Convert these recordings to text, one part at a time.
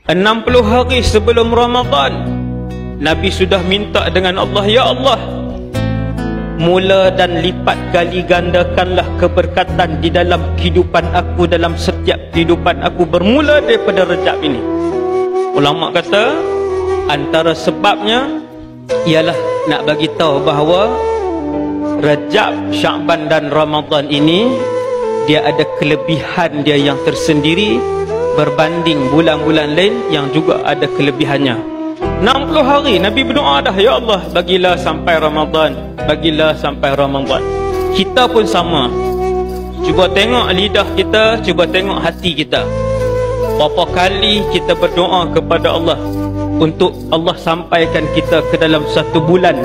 60 hari sebelum Ramadan, Nabi sudah minta dengan Allah, ya Allah, mula dan lipat gali gandakanlah keberkatan di dalam kehidupan aku, dalam setiap kehidupan aku, bermula daripada Rejab ini. Ulama kata antara sebabnya ialah nak bagi tahu bahawa Rejab, Sya'ban dan Ramadan ini dia ada kelebihan dia yang tersendiri berbanding bulan-bulan lain yang juga ada kelebihannya. 60 hari Nabi berdoa dah, ya Allah, bagilah sampai Ramadan, bagilah sampai Ramadan. Kita pun sama. Cuba tengok lidah kita, cuba tengok hati kita. Berapa kali kita berdoa kepada Allah untuk Allah sampaikan kita ke dalam satu bulan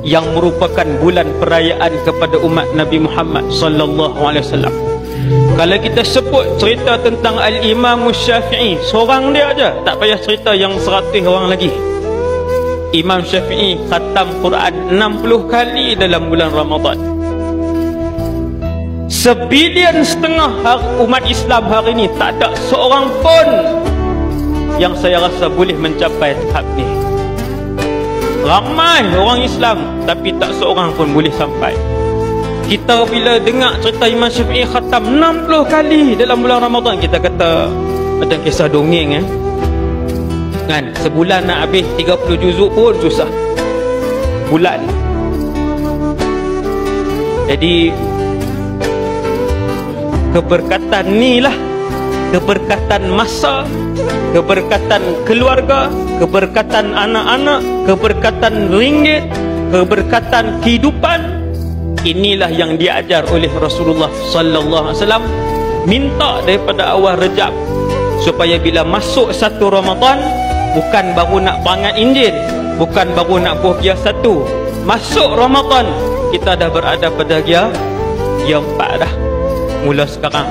yang merupakan bulan perayaan kepada umat Nabi Muhammad sallallahu alaihi wasallam. Kalau kita sebut cerita tentang Al-Imam Syafi'i, seorang dia aja, tak payah cerita yang 100 orang lagi. Imam Syafi'i khatam Quran 60 kali dalam bulan Ramadan. 1,5 bilion umat Islam hari ini, tak ada seorang pun yang saya rasa boleh mencapai tahap ni. Ramai orang Islam tapi tak seorang pun boleh sampai. Kita bila dengar cerita Imam Syafi'i khatam 60 kali dalam bulan Ramadan, kita kata macam kisah dongeng kan. Sebulan nak habis 30 juzuk pun susah. Bulan. Jadi keberkatan ni lah, keberkatan masa, keberkatan keluarga, keberkatan anak-anak, keberkatan ringgit, keberkatan kehidupan, inilah yang diajar oleh Rasulullah sallallahu alaihi wasallam. Minta daripada awal Rejab supaya bila masuk satu Ramadan, bukan baru nak bangat Injil, bukan baru nak buah giah satu, masuk Ramadan kita dah berada pada giah 4 dah mula sekarang.